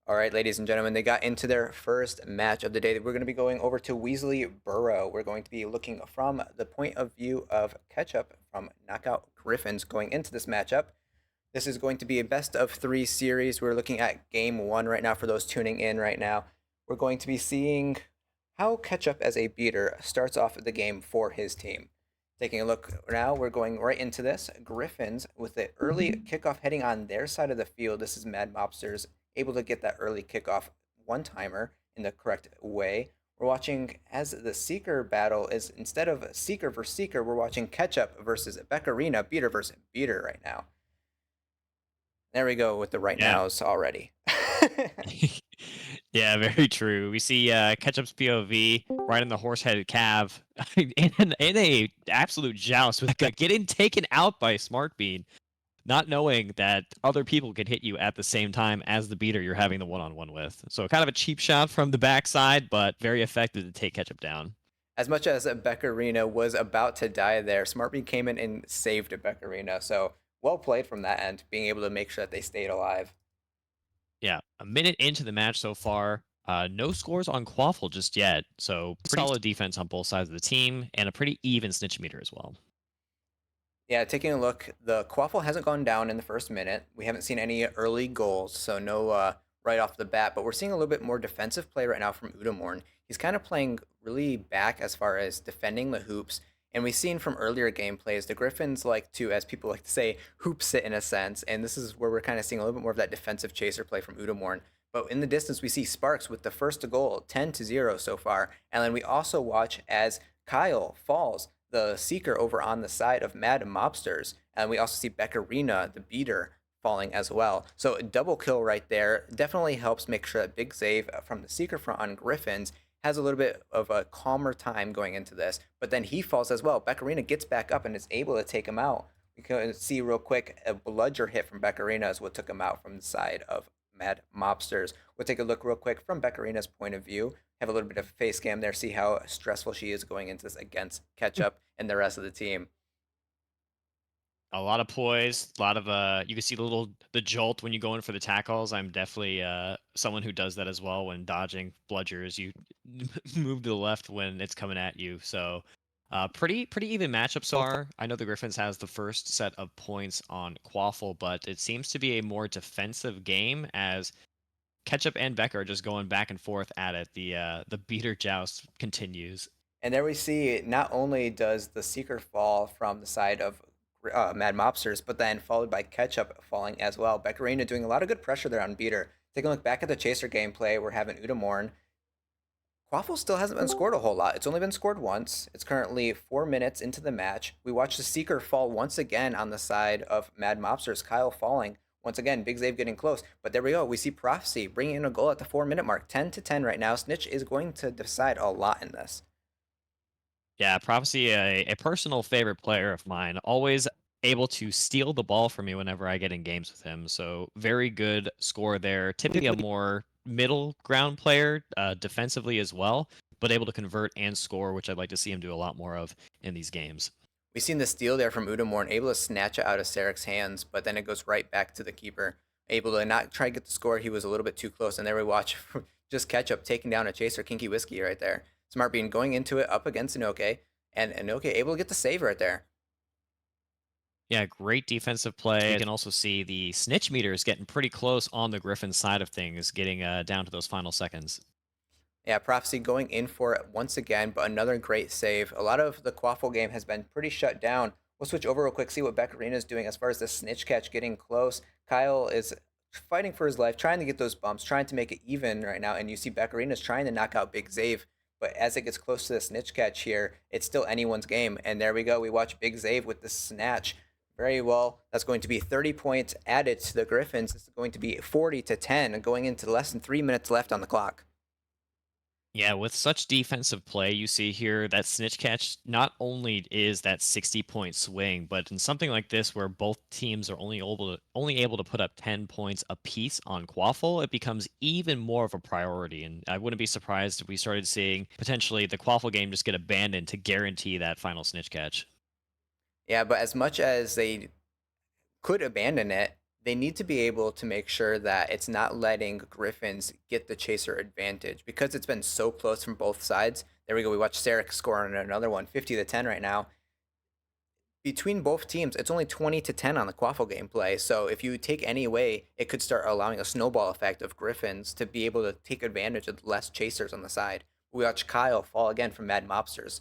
All right, ladies and gentlemen, they got into their first match of the day. We're going to be going over to Weasley Burrow. We're going to be looking from the point of view of Ketchup from Knockout Griffins going into this matchup. This is going to be a best of three series. We're looking at game one right now for those tuning in right now. We're going to be seeing how Ketchup as a beater starts off the game for his team. Taking a look now, we're going right into this. Griffins with the early kickoff heading on their side of the field. This is Mad Mobsters able to get that early kickoff one timer in the correct way. We're watching as the Seeker battle is instead of Seeker versus Seeker, we're watching Ketchup versus Beccarina, beater versus beater right now. There we go with the right Yeah. nows already. Yeah, very true. We see Ketchup's POV right in the horse-headed Cav in a absolute joust with getting taken out by Smartbean, not knowing that other people can hit you at the same time as the beater you're having the one-on-one with. So kind of a cheap shot from the backside, but very effective to take Ketchup down. As much as Beccarina was about to die there, Smartbean came in and saved Beccarina. So well played from that end, being able to make sure that they stayed alive. Yeah, a minute into the match so far. No scores on Quaffle just yet, so pretty solid defense on both sides of the team, and a pretty even snitch meter as well. Yeah, taking a look, the Quaffle hasn't gone down in the first minute. We haven't seen any early goals, so no right off the bat. But we're seeing a little bit more defensive play right now from Udamorn. He's kind of playing really back as far as defending the hoops. And we've seen from earlier gameplays, the Griffins like to, as people like to say, hoop sit in a sense. And this is where we're kind of seeing a little bit more of that defensive chaser play from Udamorn. But in the distance, we see Sparks with the first goal, 10-0 so far. And then we also watch as Kyle falls the Seeker over on the side of Mad Mobsters. And we also see Beccarina, the beater, falling as well. So a double kill right there definitely helps make sure that big save from the Seeker front on Griffins has a little bit of a calmer time going into this. But then he falls as well. Beccarina gets back up and is able to take him out. We can see real quick a bludger hit from Beccarina is what took him out from the side of Mad Mobsters. We'll take a look real quick from Beccarina's point of view. Have a little bit of a face cam there, see how stressful she is going into this against Ketchup and the rest of the team. A lot of poise, a lot of you can see the jolt when you go in for the tackles. I'm definitely someone who does that as well when dodging bludgers. You move to the left when it's coming at you. So pretty even matchup so far. I know the Griffins has the first set of points on Quaffle, but it seems to be a more defensive game as Ketchup and Becker are just going back and forth at it. The beater joust continues. And there we see not only does the Seeker fall from the side of Mad Mobsters, but then followed by Ketchup falling as well. Beccarina doing a lot of good pressure there on Beater. Taking a look back at the Chaser gameplay, we're having Udamorn. Quaffle still hasn't been scored a whole lot. It's only been scored once. It's currently 4 minutes into the match. We watch the Seeker fall once again on the side of Mad Mobsters. Kyle falling. Once again, Big Zave getting close. But there we go. We see Prophecy bringing in a goal at the 4 minute mark. 10-10 right now. Snitch is going to decide a lot in this. Yeah, Prophecy, a personal favorite player of mine, always able to steal the ball from me whenever I get in games with him. So very good score there. Typically a more middle ground player, defensively as well, but able to convert and score, which I'd like to see him do a lot more of in these games. We've seen the steal there from Udamorn, able to snatch it out of Sarek's hands, but then it goes right back to the keeper. Able to not try to get the score. He was a little bit too close. And there we watch just Ketchup taking down a chaser, Kinky Whiskey right there. Smart Bean going into it up against Inoke, and Inoke able to get the save right there. Yeah, great defensive play. You can also see the snitch meters getting pretty close on the Griffin side of things, getting down to those final seconds. Yeah, Prophecy going in for it once again, but another great save. A lot of the Quaffle game has been pretty shut down. We'll switch over real quick, see what Beccarina is doing as far as the snitch catch getting close. Kyle is fighting for his life, trying to get those bumps, trying to make it even right now. And you see Beccarina is trying to knock out Big Zave. But as it gets close to the snitch catch here, it's still anyone's game. And there we go. We watch Big Zave with the snatch. Very well. That's going to be 30 points added to the Griffins. This is going to be 40-10, going into less than 3 minutes left on the clock. Yeah, with such defensive play, you see here that snitch catch not only is that 60-point swing, but in something like this where both teams are only able to put up 10 points apiece on Quaffle, it becomes even more of a priority. And I wouldn't be surprised if we started seeing potentially the Quaffle game just get abandoned to guarantee that final snitch catch. Yeah, but as much as they could abandon it, they need to be able to make sure that it's not letting Griffins get the chaser advantage because it's been so close from both sides. There we go. We watch Sarek score on another one, 50-10 right now. Between both teams, it's only 20-10 on the Quaffle gameplay. So if you take any away, it could start allowing a snowball effect of Griffins to be able to take advantage of less chasers on the side. We watch Kyle fall again from Mad Mobsters.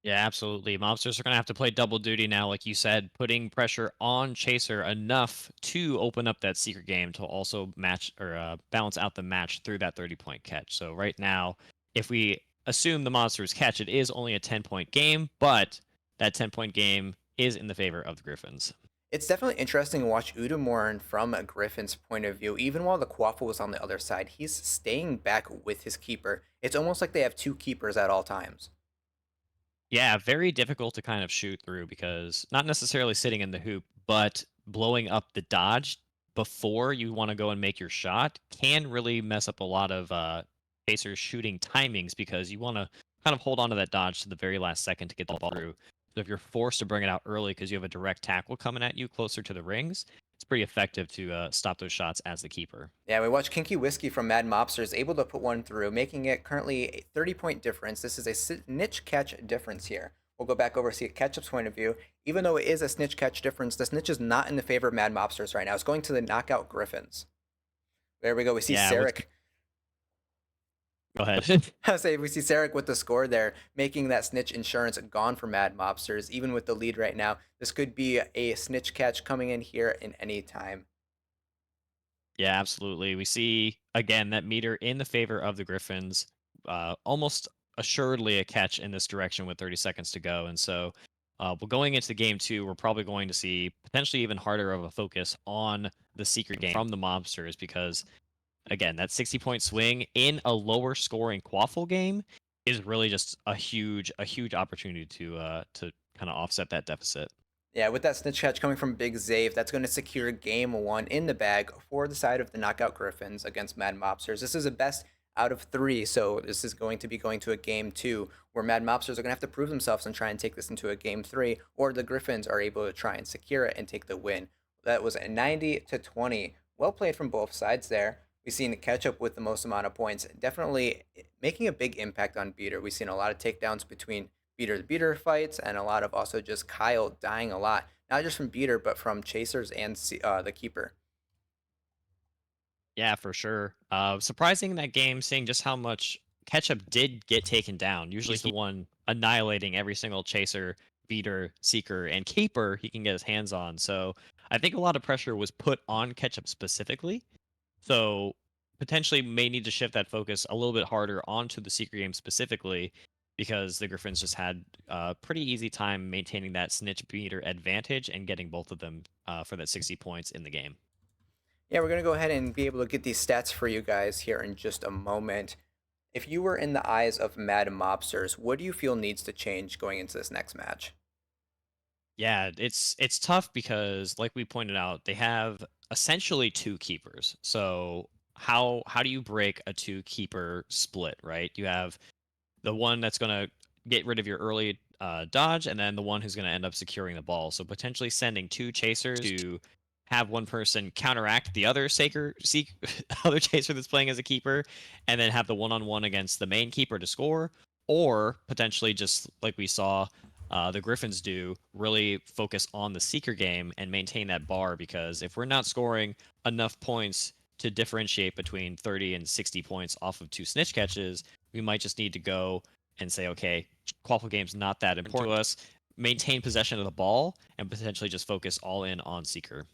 Yeah, absolutely. Mobsters are going to have to play double duty now, like you said, putting pressure on Chaser enough to open up that secret game to also match or balance out the match through that 30-point catch. So right now, if we assume the Monsters catch, it is only a 10-point game, but that 10-point game is in the favor of the Griffins. It's definitely interesting to watch Udamorn from a Griffin's point of view. Even while the Quaffle was on the other side, he's staying back with his keeper. It's almost like they have two keepers at all times. Yeah, very difficult to kind of shoot through because not necessarily sitting in the hoop, but blowing up the dodge before you want to go and make your shot can really mess up a lot of Pacers shooting timings because you want to kind of hold on to that dodge to the very last second to get the ball through. So if you're forced to bring it out early because you have a direct tackle coming at you closer to the rings, it's pretty effective to stop those shots as the keeper. Yeah, we watched Kinky Whiskey from Mad Mobsters able to put one through, making it currently a 30-point difference. This is a snitch catch difference here. We'll go back over to see a Ketchup's point of view. Even though it is a snitch catch difference, the snitch is not in the favor of Mad Mobsters right now. It's going to the knockout Griffins. There we go. We see Yeah, with Sarek. go ahead. I say we see Sarek with the score there, making that snitch insurance gone for Mad Mobsters. Even with the lead right now, this could be a snitch catch coming in here in any time. Yeah, absolutely. We see again that meter in the favor of the Griffins, almost assuredly a catch in this direction with 30 seconds to go. And so, we're going into game two. We're probably going to see potentially even harder of a focus on the secret game from the mobsters because, again, that 60-point swing in a lower scoring quaffle game is really just a huge opportunity to kind of offset that deficit. Yeah, with that snitch catch coming from Big Zave, that's going to secure game one in the bag for the side of the Knockout Griffins against Mad Mobsters. This is a best out of three, so this is going to be going to a game two where Mad Mobsters are going to have to prove themselves and try and take this into a game three, or the Griffins are able to try and secure it and take the win. That was a 90-20. Well played from both sides there. We've seen Ketchup with the most amount of points, definitely making a big impact on Beater. We've seen a lot of takedowns between beater to beater fights and a lot of also just Kyle dying a lot, not just from beater but from chasers and the keeper. Yeah, for sure. Surprising in that game, seeing just how much Ketchup did get taken down. Usually he's the one annihilating every single chaser, beater, seeker, and keeper he can get his hands on. So I think a lot of pressure was put on Ketchup specifically. So potentially may need to shift that focus a little bit harder onto the secret game specifically because the Griffins just had a pretty easy time maintaining that snitch beater advantage and getting both of them for that 60 points in the game. Yeah, we're going to go ahead and be able to get these stats for you guys here in just a moment. If you were in the eyes of Mad Mobsters, what do you feel needs to change going into this next match? Yeah, it's tough because like we pointed out, they have essentially two keepers. So how do you break a two keeper split, right? You have the one that's going to get rid of your early dodge and then the one who's going to end up securing the ball. So potentially sending two chasers to have one person counteract the other other chaser that's playing as a keeper and then have the one-on-one against the main keeper to score, or potentially just like we saw the Griffins do, really focus on the seeker game and maintain that bar because if we're not scoring enough points to differentiate between 30 and 60 points off of two snitch catches, we might just need to go and say, okay, quaffle game's not that important to us. Maintain possession of the ball and potentially just focus all in on seeker.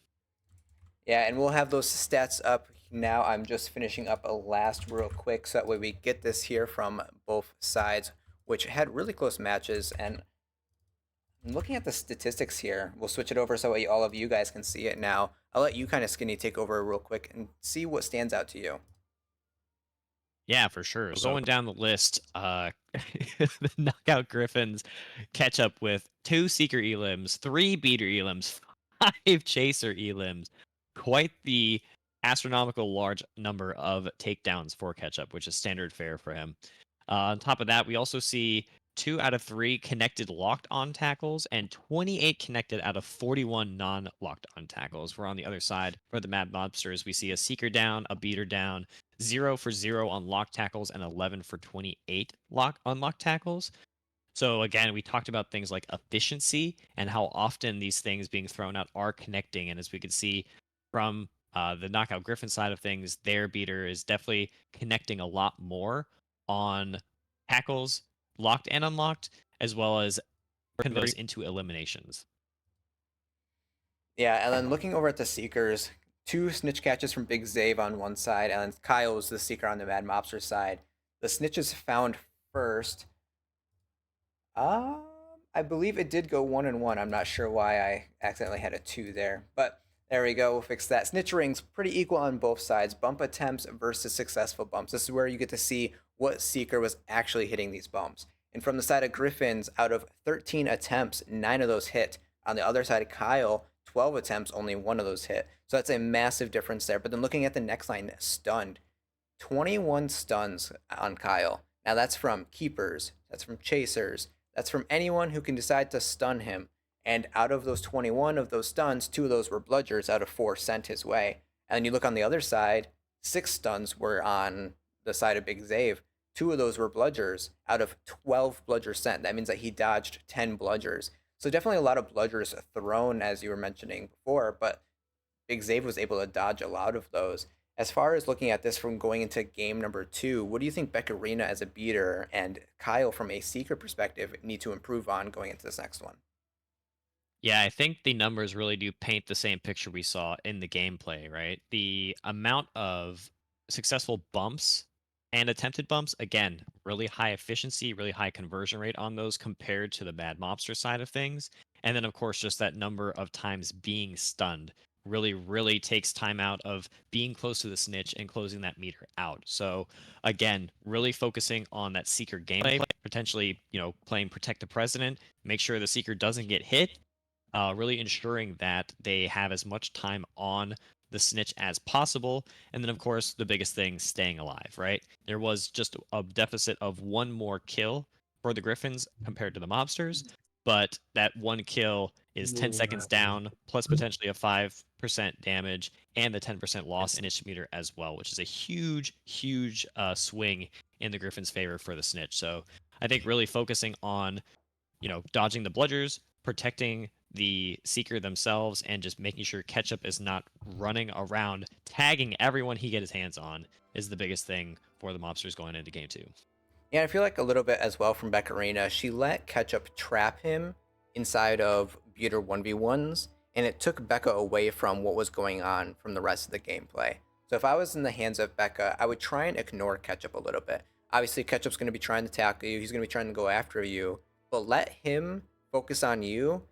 Yeah, and we'll have those stats up now. I'm just finishing up a last real quick so that way we get this here from both sides, which had really close matches. And looking at the statistics here, we'll switch it over so all of you guys can see it now. I'll let you kind of skinny take over real quick and see what stands out to you. Yeah, for sure. So going down the list, the knockout Griffins catch up with two seeker elims, three beater elims, five chaser elims. Quite the astronomical large number of takedowns for catch up, which is standard fare for him. On top of that, we also see 22 out of 3 connected locked on tackles and 28 connected out of 41 non locked on tackles. We're on the other side for the Mad Mobsters. We see a seeker down, a beater down, 0 for 0 on locked tackles, and 11 for 28 unlocked tackles. So again, we talked about things like efficiency and how often these things being thrown out are connecting. And as we could see from the knockout Griffin side of things, their beater is definitely connecting a lot more on tackles, locked and unlocked, as well as converting those into eliminations. Yeah, and then looking over at the Seekers, two snitch catches from Big Zave on one side, and then Kyle's the Seeker on the Mad Mobster side. The snitches found first. Um, I believe it did go 1-1. I'm not sure why I accidentally had a 2 there, but there we go. We'll fix that. Snitch rings pretty equal on both sides. Bump attempts versus successful bumps. This is where you get to see what Seeker was actually hitting these bumps. And from the side of Griffins, out of 13 attempts, 9 of those hit. On the other side of Kyle, 12 attempts, only 1 of those hit. So that's a massive difference there. But then looking at the next line, stunned. 21 stuns on Kyle. Now that's from keepers, that's from chasers, that's from anyone who can decide to stun him. And out of those 21 of those stuns, 2 of those were bludgers out of 4 sent his way. And then you look on the other side, 6 stuns were on the side of Big Zave. 2 of those were bludgers out of 12 bludgers sent. That means that he dodged 10 bludgers. So definitely a lot of bludgers thrown, as you were mentioning before, but Big Zave was able to dodge a lot of those. As far as looking at this from going into game number 2, what do you think Beccarina as a beater and Kyle from a seeker perspective need to improve on going into this next one? Yeah, I think the numbers really do paint the same picture we saw in the gameplay, right? The amount of successful bumps and attempted bumps, again, really high efficiency, really high conversion rate on those compared to the Mad Mobster side of things. And then, of course, just that number of times being stunned really, really takes time out of being close to the snitch and closing that meter out. So, again, really focusing on that seeker gameplay, potentially, playing Protect the President, make sure the seeker doesn't get hit, really ensuring that they have as much time on the snitch as possible. And then, of course, the biggest thing, staying alive, right? There was just a deficit of one more kill for the Griffins compared to the Mobsters, but that one kill is 10 seconds down, plus potentially a 5% damage and the 10% loss initiative meter as well, which is a huge, huge swing in the Griffins' favor for the snitch. So I think really focusing on dodging the bludgers, protecting the seeker themselves, and just making sure Ketchup is not running around tagging everyone he gets his hands on is the biggest thing for the mobsters going into game 2. Yeah, I feel like a little bit as well from Beccarina. She let Ketchup trap him inside of Beater 1v1s, and it took Becca away from what was going on from the rest of the gameplay. So if I was in the hands of Becca, I would try and ignore Ketchup a little bit. Obviously, Ketchup's going to be trying to tackle you, he's going to be trying to go after you, but let him focus on you.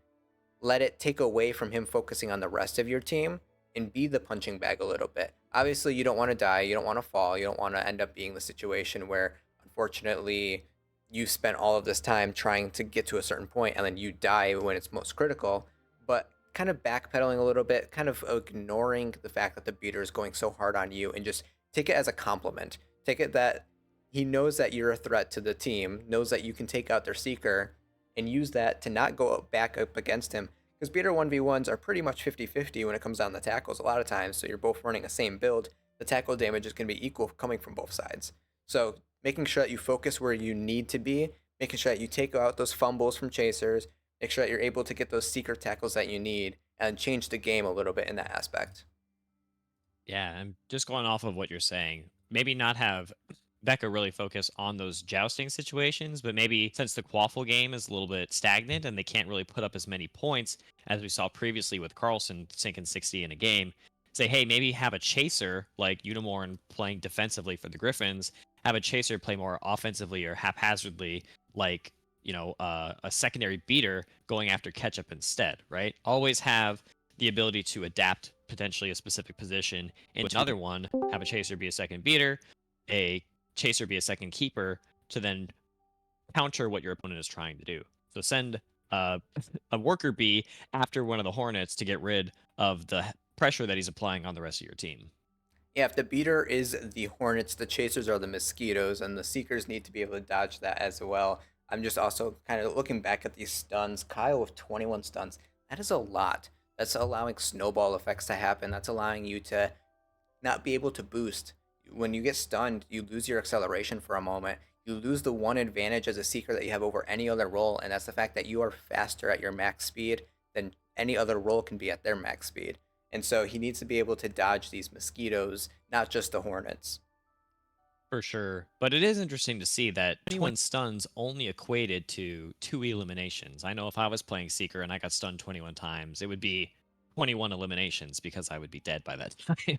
Let it take away from him focusing on the rest of your team and be the punching bag a little bit. Obviously, you don't want to die, you don't want to fall, you don't want to end up being the situation where unfortunately you spent all of this time trying to get to a certain point and then you die when it's most critical. But kind of backpedaling a little bit, kind of ignoring the fact that the beater is going so hard on you and just take it as a compliment. Take it that he knows that you're a threat to the team, knows that you can take out their seeker, and use that to not go back up against him. Because beater 1v1s are pretty much 50-50 when it comes down to tackles a lot of times, so you're both running the same build. The tackle damage is going to be equal coming from both sides. So making sure that you focus where you need to be, making sure that you take out those fumbles from chasers, make sure that you're able to get those secret tackles that you need, and change the game a little bit in that aspect. Yeah, I'm just going off of what you're saying. Maybe not have Becca really focus on those jousting situations, but maybe since the Quaffle game is a little bit stagnant and they can't really put up as many points as we saw previously with Carlson sinking 60 in a game, say, hey, maybe have a chaser like Unimorn playing defensively for the Griffins, have a chaser play more offensively or haphazardly, like a secondary beater going after Ketchup instead, right? Always have the ability to adapt potentially a specific position. In another one, have a chaser be a second beater, a chaser be a second keeper to then counter what your opponent is trying to do. So send a worker bee after one of the hornets to get rid of the pressure that he's applying on the rest of your team. Yeah, if the beater is the hornets, the chasers are the mosquitoes, and the seekers need to be able to dodge that as well. I'm just also kind of looking back at these stuns. Kyle with 21 stuns, that is a lot. That's allowing snowball effects to happen. That's allowing you to not be able to boost. When you get stunned, you lose your acceleration for a moment. You lose the one advantage as a seeker that you have over any other role, and that's the fact that you are faster at your max speed than any other role can be at their max speed. And so he needs to be able to dodge these mosquitoes, not just the hornets. For sure. But it is interesting to see that 21 stuns only equated to 2 eliminations. I know if I was playing Seeker and I got stunned 21 times, it would be 21 eliminations because I would be dead by that time.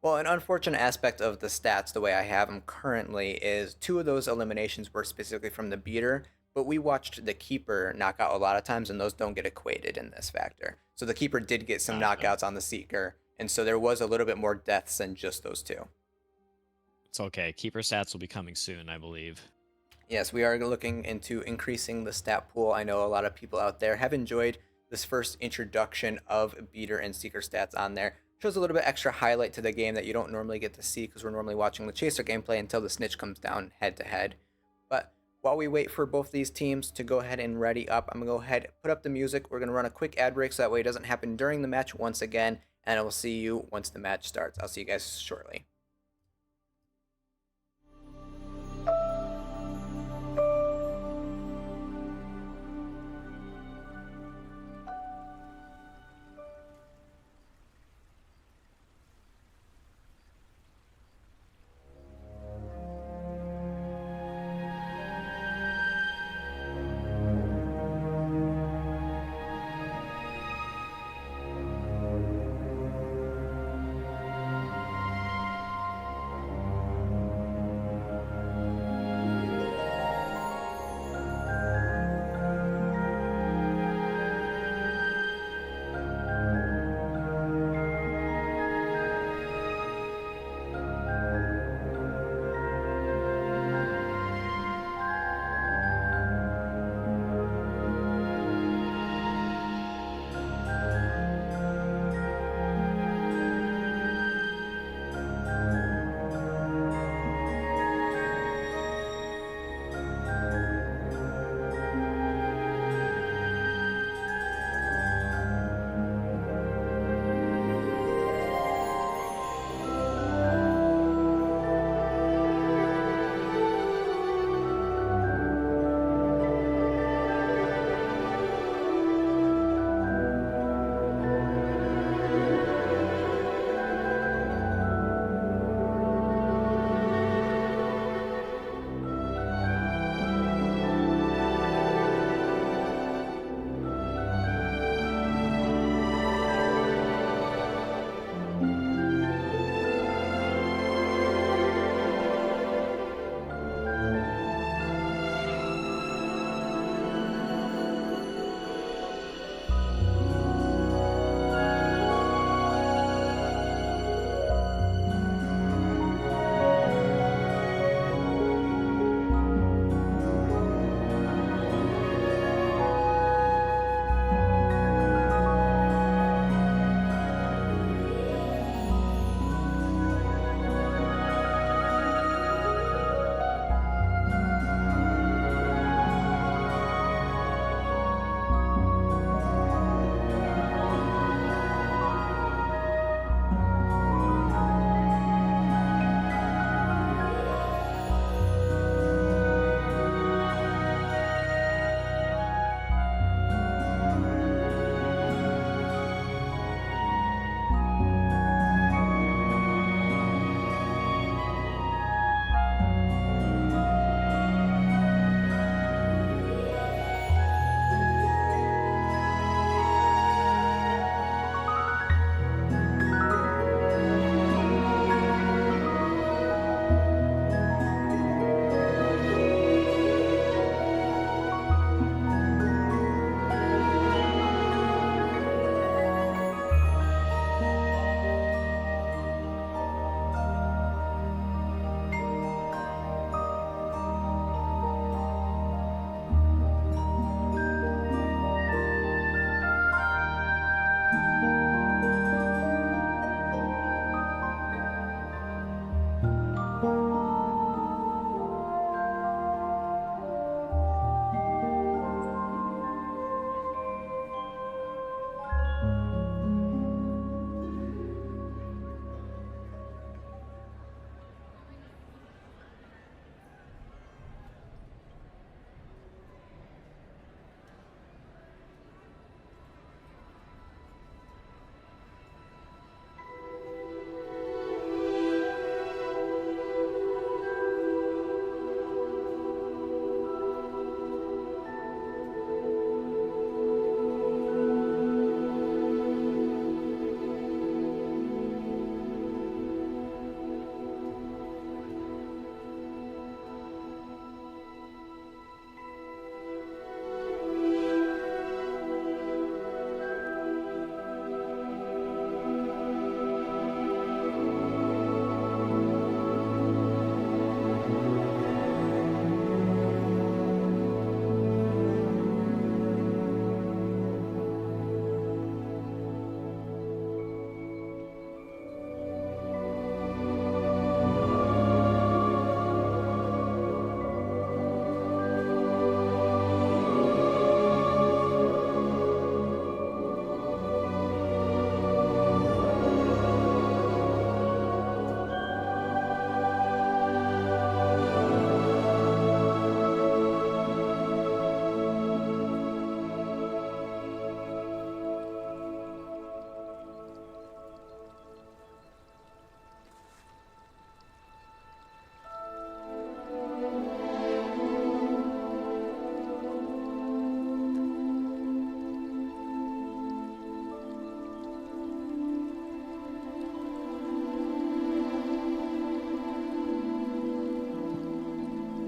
Well, an unfortunate aspect of the stats, the way I have them currently, is two of those eliminations were specifically from the beater, but we watched the keeper knock out a lot of times, and those don't get equated in this factor. So the keeper did get some Gotcha. knockouts on the seeker, and so there was a little bit more deaths than just those two. It's okay. Keeper stats will be coming soon, I believe. Yes, we are looking into increasing the stat pool. I know a lot of people out there have enjoyed this first introduction of beater and seeker stats on there. Shows a little bit extra highlight to the game that you don't normally get to see because we're normally watching the chaser gameplay until the snitch comes down head to head. But while we wait for both these teams to go ahead and ready up, I'm gonna go ahead put up the music. We're gonna run a quick ad break so that way it doesn't happen during the match once again, and I will see you once the match starts. I'll see you guys shortly.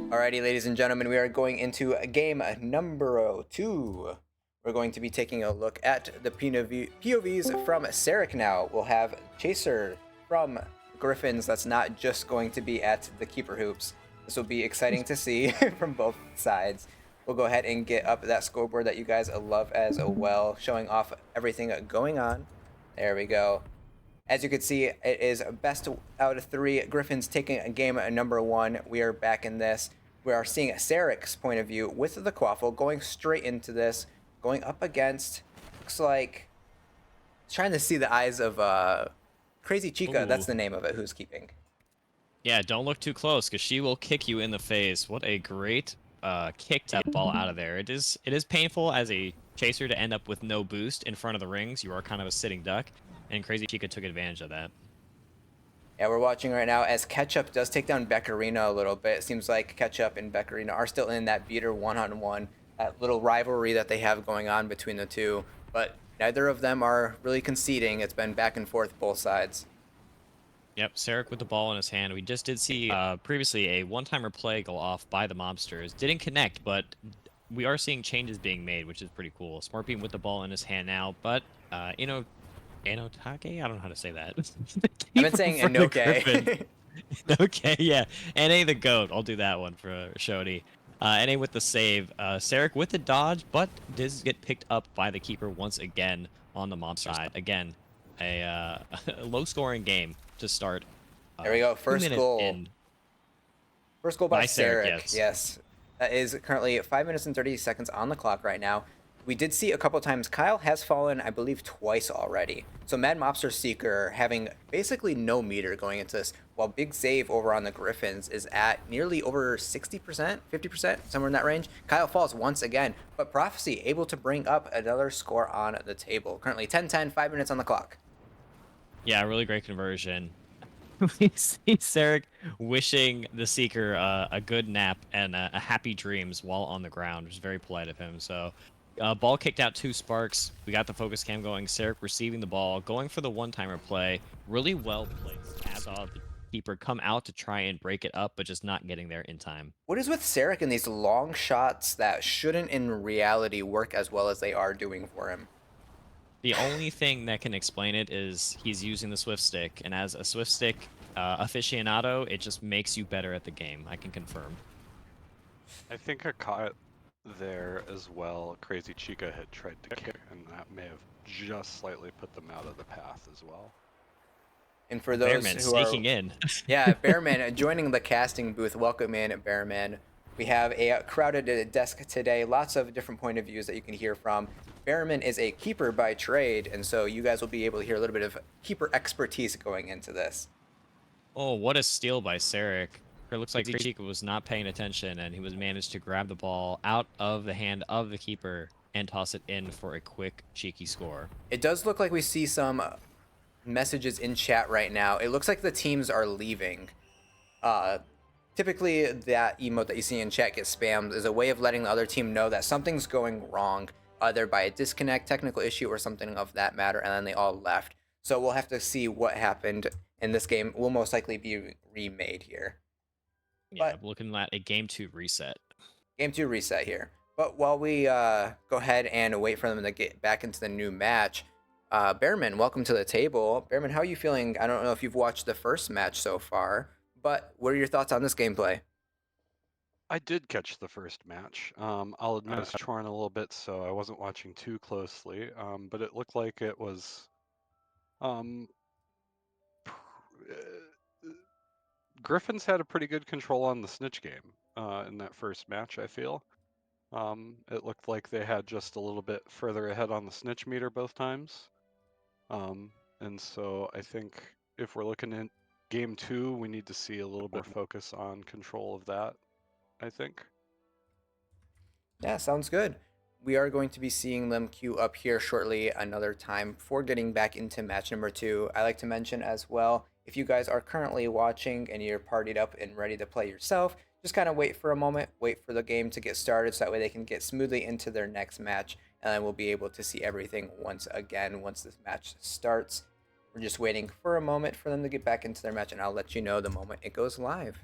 Alrighty, ladies and gentlemen, we are going into game number 2. We're going to be taking a look at the POVs from Sarek now. We'll have Chaser from Griffins. That's not just going to be at the keeper hoops. This will be exciting to see from both sides. We'll go ahead and get up that scoreboard that you guys love as well, showing off everything going on. There we go. As you can see, it is best out of 3. Griffins taking game number 1. We are back in this. We are seeing Sarek's point of view with the Quaffle, going straight into this, going up against, looks like, trying to see the eyes of Crazy Chica. Ooh. That's the name of it, who's keeping. Yeah, don't look too close because she will kick you in the face. What a great kick to that ball out of there. It is painful as a chaser to end up with no boost in front of the rings. You are kind of a sitting duck, and Crazy Chica took advantage of that. Yeah, we're watching right now as Ketchup does take down Beccarina a little bit. It seems like Ketchup and Beccarina are still in that beater one-on-one, that little rivalry that they have going on between the two. But neither of them are really conceding. It's been back and forth both sides. Yep, Sarek with the ball in his hand. We just did see previously a one-timer play go off by the Mobsters. Didn't connect, but we are seeing changes being made, which is pretty cool. Smart Beam with the ball in his hand now, but Anotake? I don't know how to say that. I've been saying Inoke. Okay, yeah. NA the GOAT. I'll do that one for Shodi. NA with the save. Sarek with the dodge, but does get picked up by the keeper once again on the mob side. Again, a low-scoring game to start. There we go. First goal. First goal by Sarek. Yes. That is currently 5 minutes and 30 seconds on the clock right now. We did see a couple times Kyle has fallen, I believe, twice already. So Mad Mobster Seeker having basically no meter going into this, while Big Save over on the Griffins is at nearly over 60%, 50%, somewhere in that range. Kyle falls once again, but Prophecy able to bring up another score on the table. Currently 10-10, 5 minutes on the clock. Yeah, really great conversion. We see Sarek wishing the Seeker a good nap and a happy dreams while on the ground, which is very polite of him. So ball kicked out 2 sparks. We got the focus cam going. Sarek receiving the ball, going for the one-timer play. Really well placed as the keeper come out to try and break it up, but just not getting there in time. What is with Sarek and these long shots that shouldn't in reality work as well as they are doing for him? The only thing that can explain it is he's using the Swift Stick, and as a Swift Stick aficionado, it just makes you better at the game. I can confirm. I think I caught there as well. Crazy Chica had tried to kick, and that may have just slightly put them out of the path as well. And for those Bearman who sneaking are, in. Yeah, Bearman joining the casting booth. Welcome in, Bearman. We have a crowded desk today. Lots of different point of views that you can hear from. Bearman is a keeper by trade, and so you guys will be able to hear a little bit of keeper expertise going into this. Oh, what a steal by Sarek. It looks like Chica was not paying attention, and he was managed to grab the ball out of the hand of the keeper and toss it in for a quick, cheeky score. It does look like we see some messages in chat right now. It looks like the teams are leaving. Typically, that emote that you see in chat gets spammed is a way of letting the other team know that something's going wrong, either by a disconnect, technical issue, or something of that matter, and then they all left. So we'll have to see what happened in this game. Will most likely be remade here. Yeah, but looking at a Game 2 reset. Game 2 reset here. But while we go ahead and wait for them to get back into the new match, Bearman, welcome to the table. Bearman, how are you feeling? I don't know if you've watched the first match so far, but what are your thoughts on this gameplay? I did catch the first match. I'll admit I was torn a little bit, so I wasn't watching too closely. But it looked like it was Griffins had a pretty good control on the snitch game in that first match, I feel. It looked like they had just a little bit further ahead on the snitch meter both times. And so I think if we're looking at game 2, we need to see a little bit focus on control of that, I think. Yeah, sounds good. We are going to be seeing them queue up here shortly another time before getting back into match number 2. I like to mention as well, if you guys are currently watching and you're partied up and ready to play yourself, just kind of wait for a moment, wait for the game to get started so that way they can get smoothly into their next match, and then we'll be able to see everything once again once this match starts. We're just waiting for a moment for them to get back into their match, and I'll let you know the moment it goes live.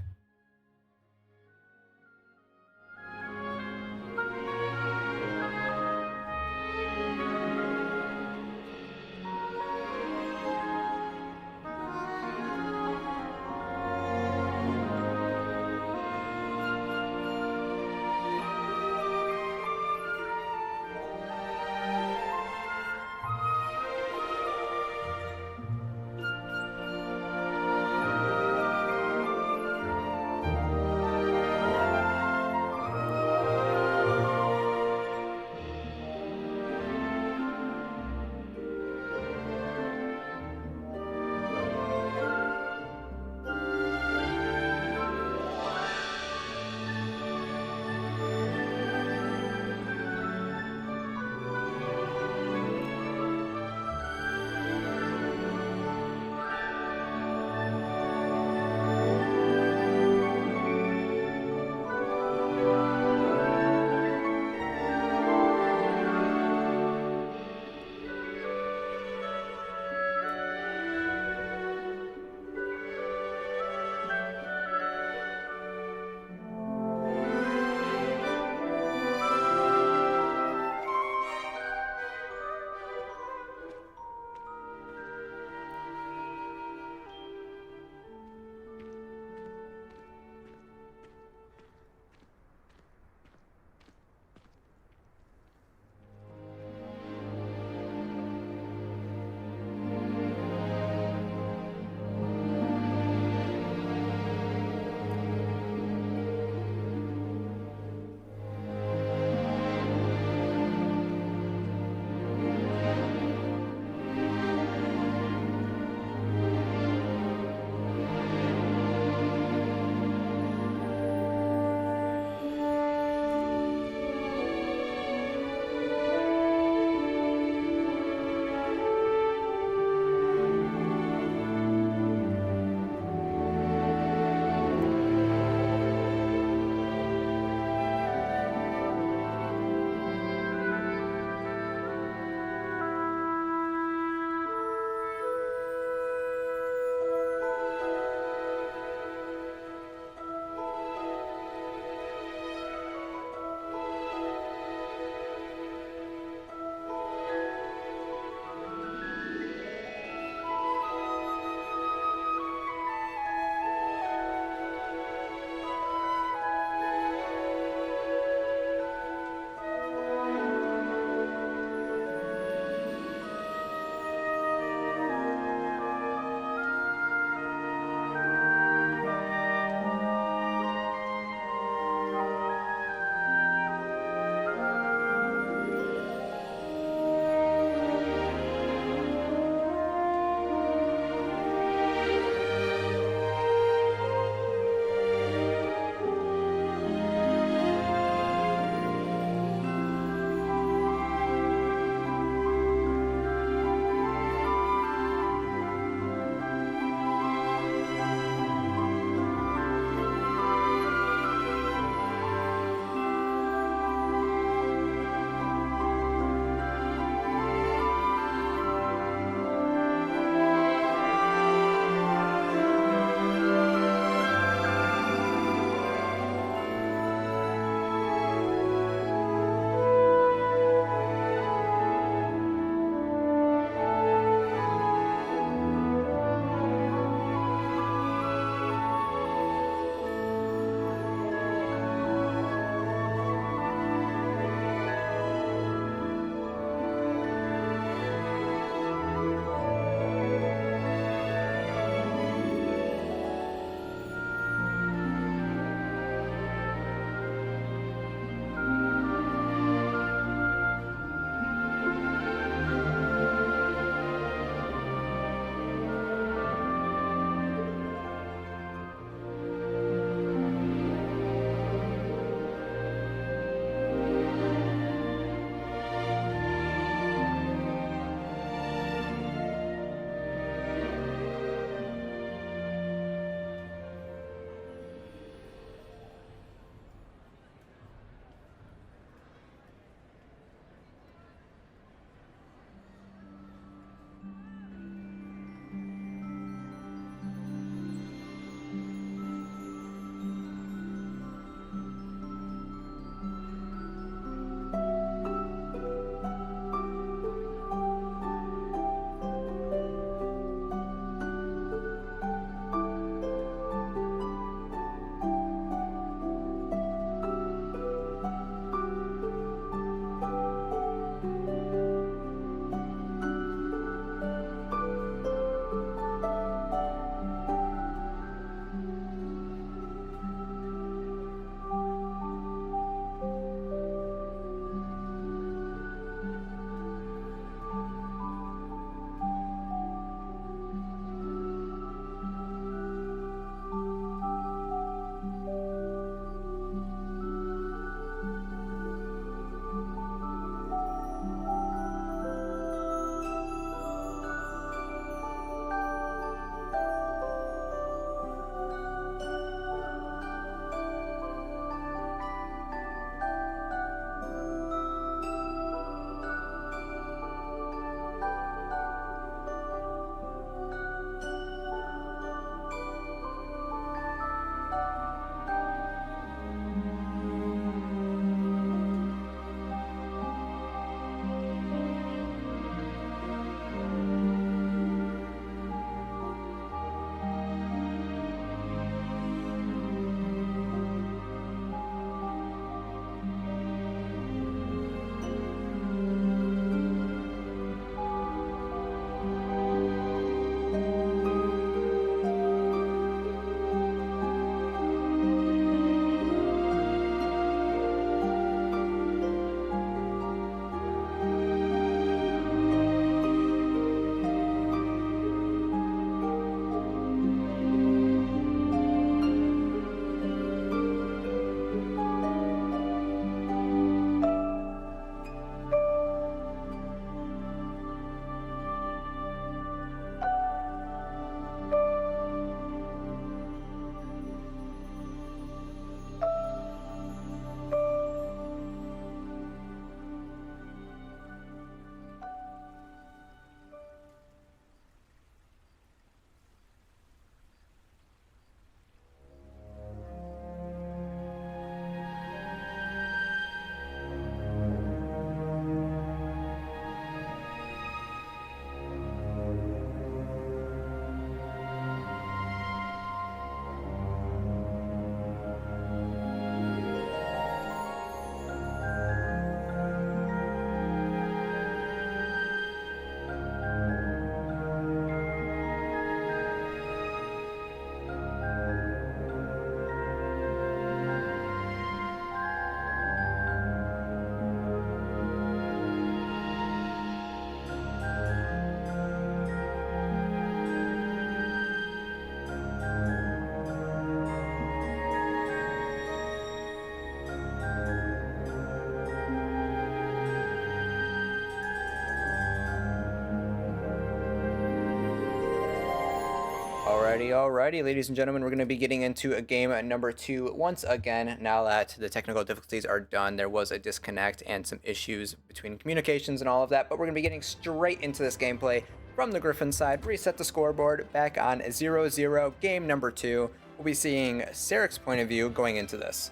Alrighty, ladies and gentlemen, we're going to be getting into a game number 2 once again. Now that the technical difficulties are done, there was a disconnect and some issues between communications and all of that, but we're going to be getting straight into this gameplay from the Griffins side. Reset the scoreboard back on 0-0, game number 2. We'll be seeing Sarek's point of view going into this.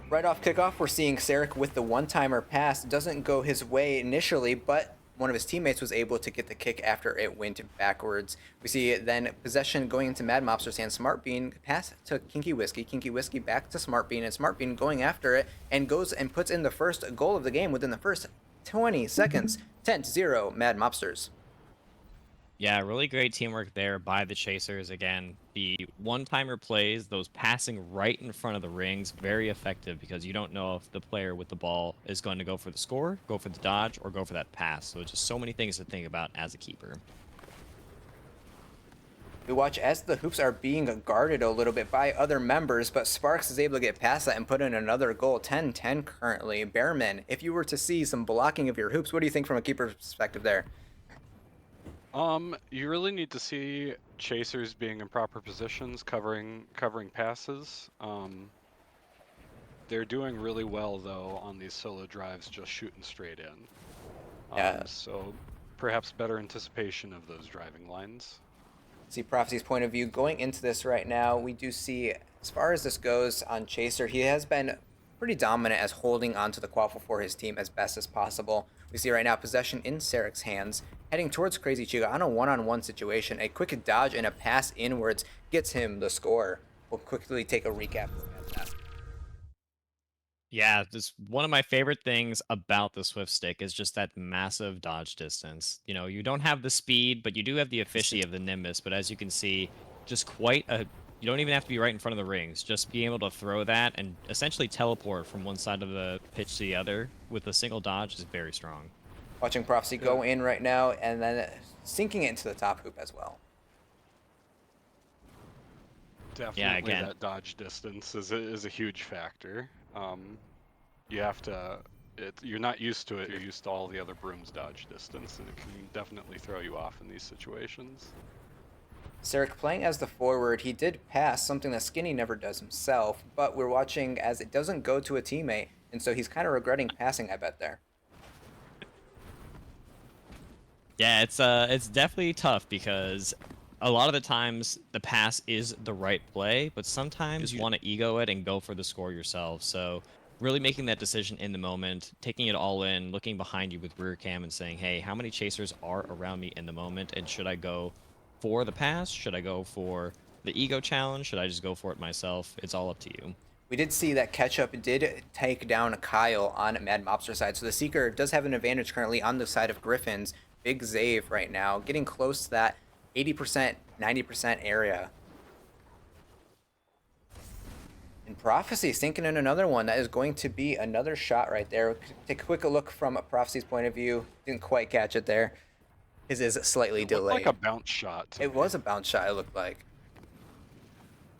Right off kickoff, we're seeing Sarek with the one-timer pass. Doesn't go his way initially, but one of his teammates was able to get the kick after it went backwards. We see then possession going into Mad Mobsters' hand. Smart Bean pass to Kinky Whiskey. Kinky Whiskey back to Smart Bean, and Smart Bean going after it and goes and puts in the first goal of the game within the first 20 seconds. 10-0 Mad Mobsters. Yeah, really great teamwork there by the Chasers. Again, the one-timer plays, those passing right in front of the rings, very effective because you don't know if the player with the ball is going to go for the score, go for the dodge, or go for that pass. So it's just so many things to think about as a keeper. We watch as the hoops are being guarded a little bit by other members, but Sparks is able to get past that and put in another goal. 10-10 currently. Bearman, if you were to see some blocking of your hoops, what do you think from a keeper perspective there? You really need to see chasers being in proper positions, covering passes. They're doing really well though on these solo drives, just shooting straight in. Yeah. So perhaps better anticipation of those driving lines. See Prophecy's point of view going into this right now. We do see, as far as this goes on Chaser, he has been pretty dominant as holding onto the quaffle for his team as best as possible. We see right now possession in Sarek's hands, heading towards Crazy Chica on a one-on-one situation. A quick dodge and a pass inwards gets him the score. We'll quickly take a recap of that. Yeah, this one of my favorite things about the Swift Stick is just that massive dodge distance. You know, you don't have the speed, but you do have the efficiency of the Nimbus. But as you can see, just quite a... You don't even have to be right in front of the rings. Just being able to throw that and essentially teleport from one side of the pitch to the other with a single dodge is very strong. Watching Prophecy go in right now and then sinking it into the top hoop as well. Definitely, that dodge distance is a huge factor. You have to. You're not used to it. You're used to all the other brooms' dodge distance, and it can definitely throw you off in these situations. Sarek playing as the forward, he did pass, something that Skinny never does himself, but we're watching as it doesn't go to a teammate, and so he's kind of regretting passing, I bet, there. Yeah, it's definitely tough because a lot of the times the pass is the right play, but sometimes you want to ego it and go for the score yourself. So really making that decision in the moment, taking it all in, looking behind you with rear cam and saying, hey, how many chasers are around me in the moment, and should I go for the pass? Should I go for the ego challenge? Should I just go for it myself? It's all up to you. We did see that Ketchup did take down Kyle on Mad Mobster side, so the Seeker does have an advantage currently on the side of Griffins. Big Zave right now, getting close to that 80%, 90% area. And Prophecy sinking in another one. That is going to be another shot right there. Take a quick look from Prophecy's point of view. Didn't quite catch it there. His is slightly delayed. Like a bounce shot. It was a bounce shot, it looked like.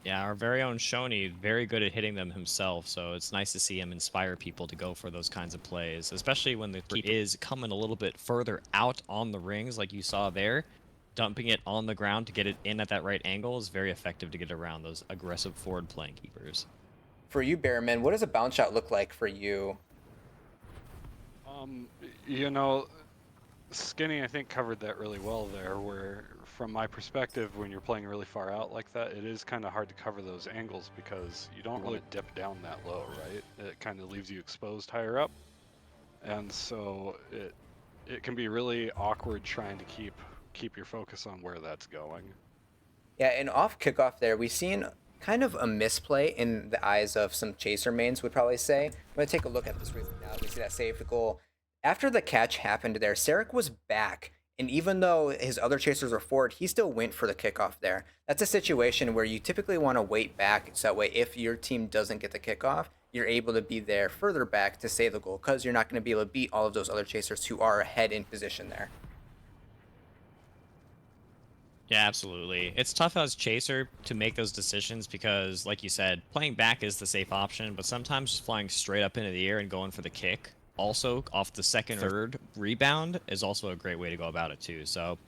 Yeah, our very own Shoney, very good at hitting them himself, so it's nice to see him inspire people to go for those kinds of plays, especially when the keeper is coming a little bit further out on the rings, like you saw there. Dumping it on the ground to get it in at that right angle is very effective to get around those aggressive forward-playing keepers. For you, Bearman, what does a bounce shot look like for you? You know, Skinny, I think, covered that really well there, where from my perspective, when you're playing really far out like that, it is kind of hard to cover those angles because you don't want to dip down that low, right? It kind of leaves you exposed higher up. And so it can be really awkward trying to keep your focus on where that's going. Yeah, and off kickoff there, we've seen kind of a misplay in the eyes of some chaser mains, would probably say. I'm going to take a look at this right now. We see that saved goal. After the catch happened there, Sarek was back, and even though his other chasers were forward, he still went for the kickoff there. That's a situation where you typically want to wait back, so that way if your team doesn't get the kickoff, you're able to be there further back to save the goal, because you're not going to be able to beat all of those other chasers who are ahead in position there. Yeah, absolutely. It's tough as chaser to make those decisions because, like you said, playing back is the safe option, but sometimes just flying straight up into the air and going for the kick, also off the second or third rebound, is also a great way to go about it too. So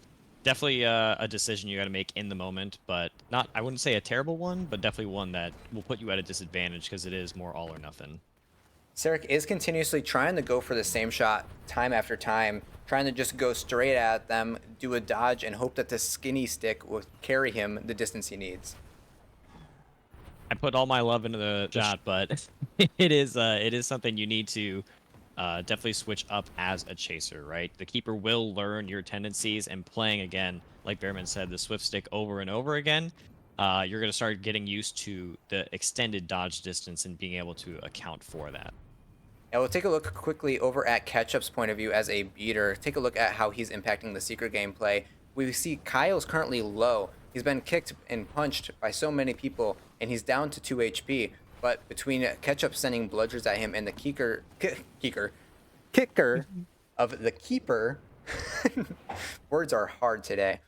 definitely a decision you got to make in the moment, but not, I wouldn't say a terrible one, but definitely one that will put you at a disadvantage because it is more all or nothing. Sarek is continuously trying to go for the same shot time after time, trying to just go straight at them, do a dodge, and hope that the skinny stick will carry him the distance he needs. I put all my love into the shot, but it is something you need to definitely switch up as a chaser, right? The keeper will learn your tendencies, and playing again, like Bearman said, the swift stick over and over again. You're going to start getting used to the extended dodge distance and being able to account for that. Now we'll take a look quickly over at Ketchup's point of view as a beater. Take a look at how he's impacting the secret gameplay. We see Kyle's currently low. He's been kicked and punched by so many people, and he's down to 2 HP. But between Ketchup sending bludgers at him and the kicker of the keeper, words are hard today.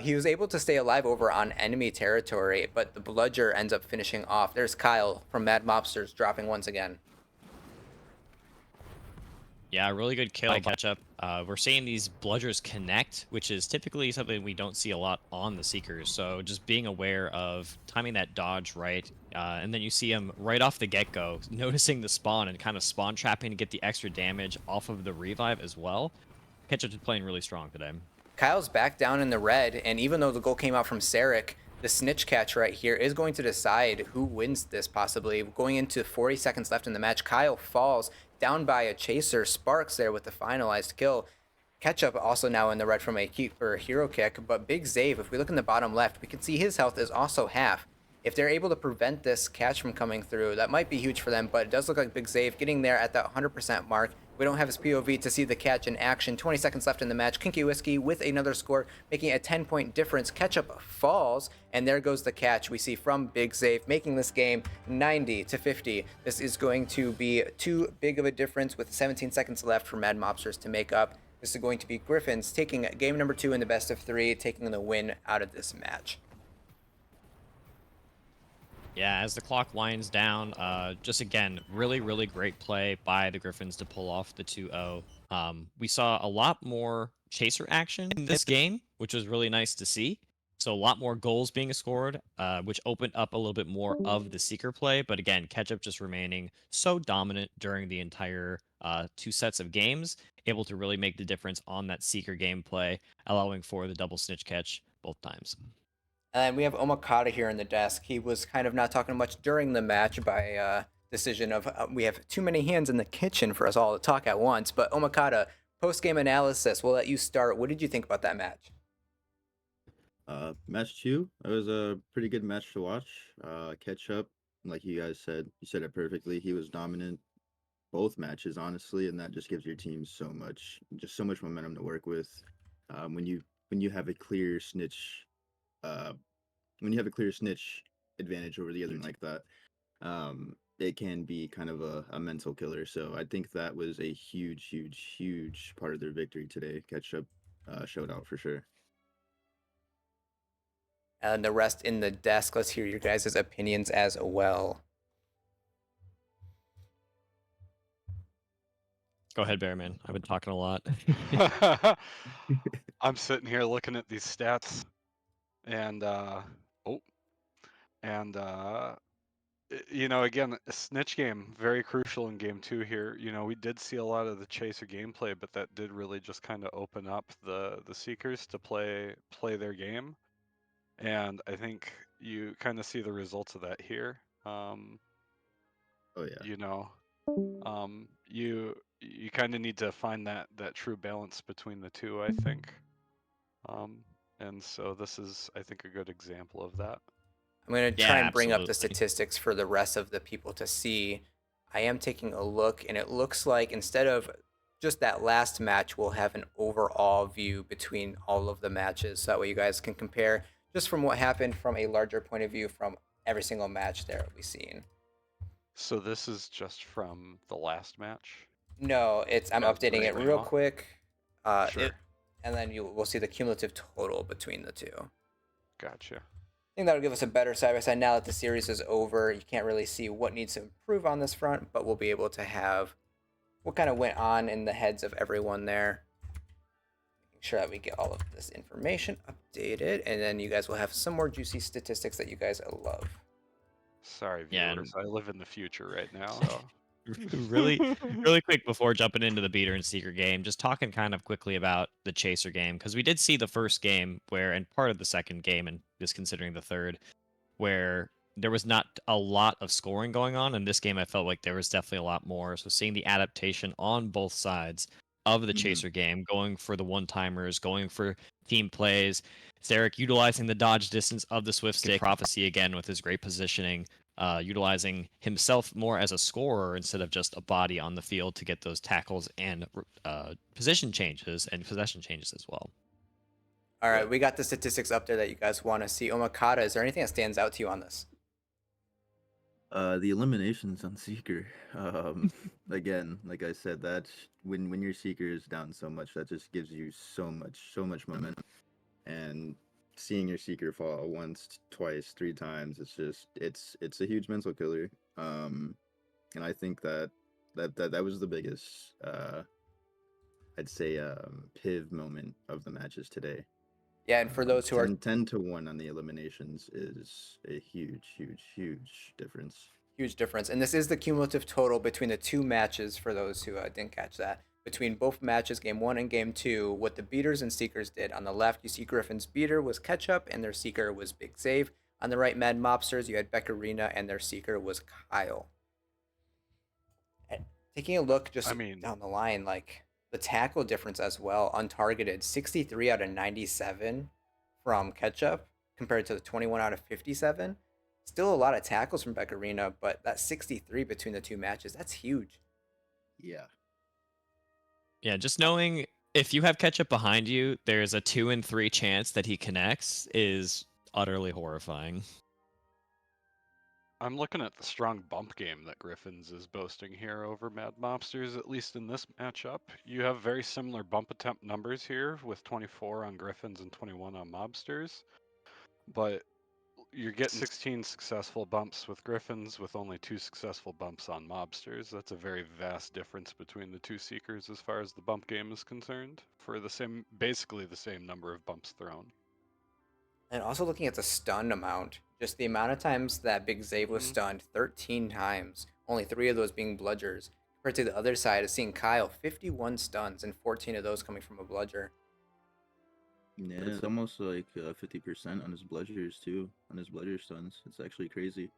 He was able to stay alive over on enemy territory, but the bludger ends up finishing off. There's Kyle from Mad Mobsters dropping once again. Yeah, really good kill by Ketchup. We're seeing these bludgers connect, which is typically something we don't see a lot on the Seekers. So just being aware of timing that dodge right, and then you see him right off the get-go, noticing the spawn and kind of spawn trapping to get the extra damage off of the revive as well. Ketchup's playing really strong today. Kyle's back down in the red, and even though the goal came out from Sarek, the snitch catch right here is going to decide who wins this possibly. Going into 40 seconds left in the match, Kyle falls down by a chaser. Sparks there with the finalized kill. Ketchup also now in the red from a keeper hero kick, but Big Zave, if we look in the bottom left, we can see his health is also half. If they're able to prevent this catch from coming through, that might be huge for them, but it does look like Big Zave getting there at that 100% mark. We don't have his POV to see the catch in action. 20 seconds left in the match. Kinky Whiskey with another score, making a 10-point difference. Ketchup falls, and there goes the catch we see from Big Zave, making this game 90-50. This is going to be too big of a difference with 17 seconds left for Mad Mobsters to make up. This is going to be Griffins taking game number 2 in the best of 3, taking the win out of this match. Yeah, as the clock winds down, just again, really, really great play by the Griffins to pull off the 2-0. We saw a lot more chaser action in this game, which was really nice to see. So a lot more goals being scored, which opened up a little bit more of the seeker play. But again, Ketchup just remaining so dominant during the entire 2 sets of games, able to really make the difference on that seeker gameplay, allowing for the double snitch catch both times. And we have Omakata here in the desk. He was kind of not talking much during the match by decision of we have too many hands in the kitchen for us all to talk at once. But Omakata, post-game analysis, we'll let you start. What did you think about that match? Match 2, it was a pretty good match to watch. Ketchup, like you guys said, you said it perfectly. He was dominant both matches, honestly, and that just gives your team so much momentum to work with. When you have a clear snitch advantage over the other like that, it can be kind of a mental killer. So I think that was a huge part of their victory today. Ketchup showed out for sure. And the rest in the desk, let's hear your guys' opinions as well. Go ahead, Bearman. I've been talking a lot. I'm sitting here looking at these stats, and again, a snitch game, very crucial in game 2 here. We did see a lot of the chaser gameplay, but that did really just kind of open up the seekers to play their game. And I think you kind of see the results of that here. Oh yeah. You kind of need to find that true balance between the two, I think. And so this is, I think, a good example of that. I'm going to try and bring up the absolutely. statistics for the rest of the people to see. I am taking a look, and it looks like instead of just that last match, we'll have an overall view between all of the matches. So that way you guys can compare just from what happened from a larger point of view from every single match there we've seen. So this is just from the last match? No, I'm updating it real quick. Sure. And then we'll see the cumulative total between the two. Gotcha. I think that'll give us a better side-by-side now that the series is over. You can't really see what needs to improve on this front, but we'll be able to have what kind of went on in the heads of everyone there. Make sure that we get all of this information updated, and then you guys will have some more juicy statistics that you guys love. Sorry, Yeah, viewers. I live in the future right now. really, really quick before jumping into the beater and seeker game, just talking kind of quickly about the chaser game, because we did see the first game where, and part of the second game, and just considering the third, where there was not a lot of scoring going on. In this game, I felt like there was definitely a lot more. So seeing the adaptation on both sides of the chaser game, going for the one-timers, going for team plays, Zarek utilizing the dodge distance of the swift stick, prophecy again with his great positioning, utilizing himself more as a scorer instead of just a body on the field to get those tackles and position changes and possession changes as well. All right, we got the statistics up there that you guys want to see. Omakata, is there anything that stands out to you on this? The eliminations on Seeker. Again, like I said, that when your Seeker is down so much, that just gives you so much momentum. And seeing your Seeker fall once, twice, 3 times, it's a huge mental killer. And I think that was the biggest I'd say piv moment of the matches today. Yeah, and for those who 10 to 1 on the eliminations is a huge difference. huge difference. And this is the cumulative total between the two matches for those who didn't catch that. Between both matches, game 1 and game 2, what the beaters and seekers did. On the left, you see Griffin's beater was Ketchup and their seeker was Big Save. On the right, Mad Mobsters, you had Beccarina and their seeker was Kyle. And taking a look just down the line, like the tackle difference as well, untargeted, 63 out of 97 from Ketchup compared to the 21 out of 57. Still a lot of tackles from Beccarina, but that 63 between the two matches, that's huge. Yeah. Yeah, just knowing if you have Ketchup behind you, there's a 2 in 3 chance that he connects is utterly horrifying. I'm looking at the strong bump game that Griffins is boasting here over Mad Mobsters, at least in this matchup. You have very similar bump attempt numbers here with 24 on Griffins and 21 on Mobsters, but you're getting 16 successful bumps with Griffins with only 2 successful bumps on Mobsters. That's a very vast difference between the two Seekers as far as the bump game is concerned for basically the same number of bumps thrown. And also looking at the stun amount, just the amount of times that Big Zave was stunned, 13 times, only 3 of those being bludgers. Compared to the other side of seeing Kyle, 51 stuns and 14 of those coming from a bludger. Yeah, it's almost like 50% on his bludgers too, on his bludger stuns. It's actually crazy.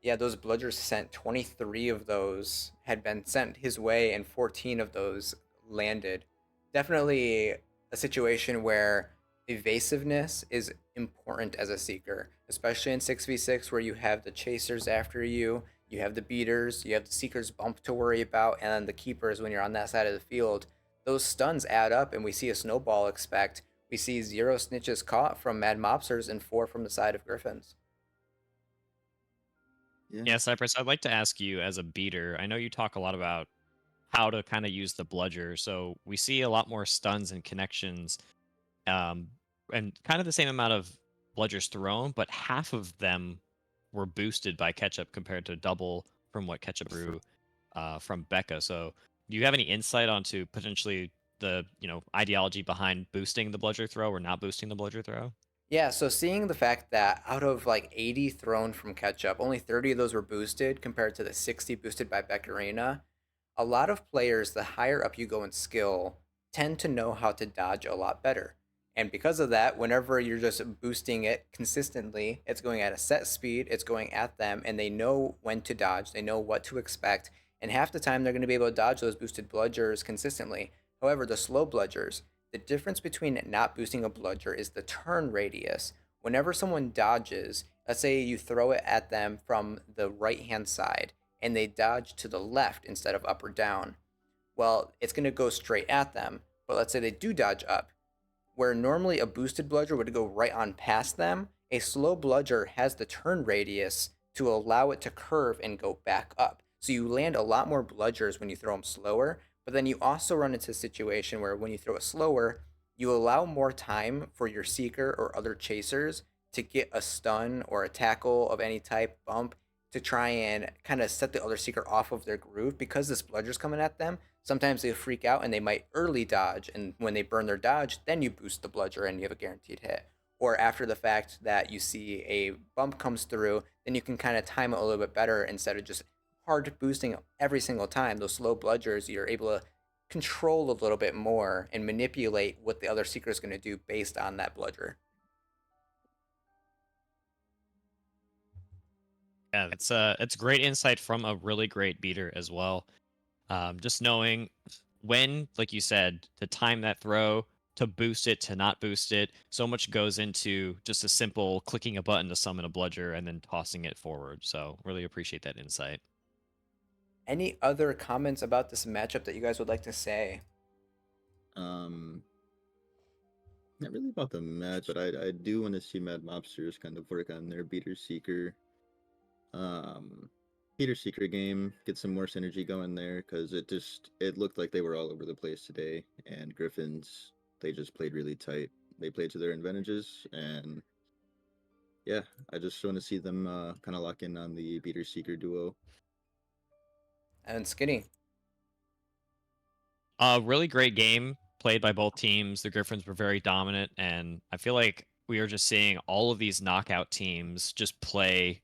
Yeah, those bludgers sent, 23 of those had been sent his way and 14 of those landed. Definitely a situation where evasiveness is important as a seeker, especially in 6v6 where you have the chasers after you, you have the beaters, you have the seekers bump to worry about, and then the keepers when you're on that side of the field. Those stuns add up and we see a snowball expect. We see 0 snitches caught from Mad Mobsters and 4 from the side of Griffins. Yeah, Cypress, I'd like to ask you as a beater, I know you talk a lot about how to kind of use the bludger. So we see a lot more stuns and connections, and kind of the same amount of bludgers thrown, but half of them were boosted by Ketchup compared to double from what Ketchup drew from Becca. So do you have any insight onto potentially the ideology behind boosting the bludger throw or not boosting the bludger throw? Yeah, so seeing the fact that out of like 80 thrown from Ketchup, only 30 of those were boosted compared to the 60 boosted by Beccarina, a lot of players, the higher up you go in skill, tend to know how to dodge a lot better. And because of that, whenever you're just boosting it consistently, it's going at a set speed, it's going at them, and they know when to dodge, they know what to expect, and half the time they're going to be able to dodge those boosted bludgers consistently. However, the slow bludgers, the difference between not boosting a bludger is the turn radius. Whenever someone dodges, let's say you throw it at them from the right hand side and they dodge to the left instead of up or down, well, it's going to go straight at them. But let's say they do dodge up. Where normally a boosted bludger would go right on past them, a slow bludger has the turn radius to allow it to curve and go back up. So you land a lot more bludgers when you throw them slower, but then you also run into a situation where when you throw it slower, you allow more time for your seeker or other chasers to get a stun or a tackle of any type bump to try and kind of set the other seeker off of their groove because this bludger's coming at them. Sometimes they freak out and they might early dodge, and when they burn their dodge, then you boost the bludger and you have a guaranteed hit. Or after the fact that you see a bump comes through, then you can kind of time it a little bit better instead of just hard boosting every single time. Those slow bludgers, you're able to control a little bit more and manipulate what the other seeker is going to do based on that bludger. Yeah, it's great insight from a really great beater as well. Just knowing when, like you said, to time that throw, to boost it, to not boost it. So much goes into just a simple clicking a button to summon a bludger and then tossing it forward. So really appreciate that insight. Any other comments about this matchup that you guys would like to say? Not really about the match, but I do want to see Mad Mobsters kind of work on their beater seeker Peter Secret game, get some more synergy going there, because it looked like they were all over the place today, and Griffins, they just played really tight. They played to their advantages, and yeah, I just want to see them kind of lock in on the Peter Seeker duo. And Skinny. Really great game played by both teams. The Griffins were very dominant, and I feel like we are just seeing all of these knockout teams just play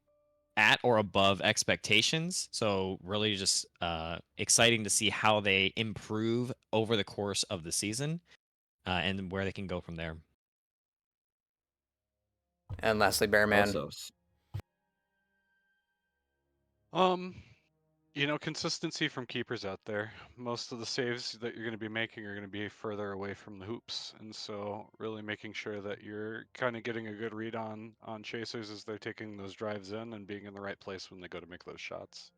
at or above expectations. So really just exciting to see how they improve over the course of the season and where they can go from there. And lastly, Bearman. Also, Consistency from keepers out there. Most of the saves that you're going to be making are going to be further away from the hoops, and so really making sure that you're kind of getting a good read on chasers as they're taking those drives in and being in the right place when they go to make those shots.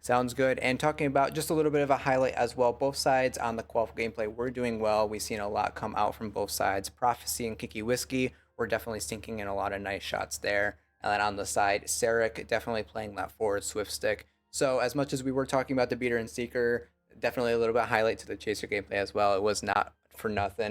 Sounds good. And talking about just a little bit of a highlight as well, both sides on the Quaffle gameplay were doing well. We've seen a lot come out from both sides. Prophecy and Kiki Whiskey were definitely sinking in a lot of nice shots there. And then on the side, Sarek definitely playing that forward swift stick. So as much as we were talking about the beater and seeker, definitely a little bit highlight to the chaser gameplay as well. It was not for nothing.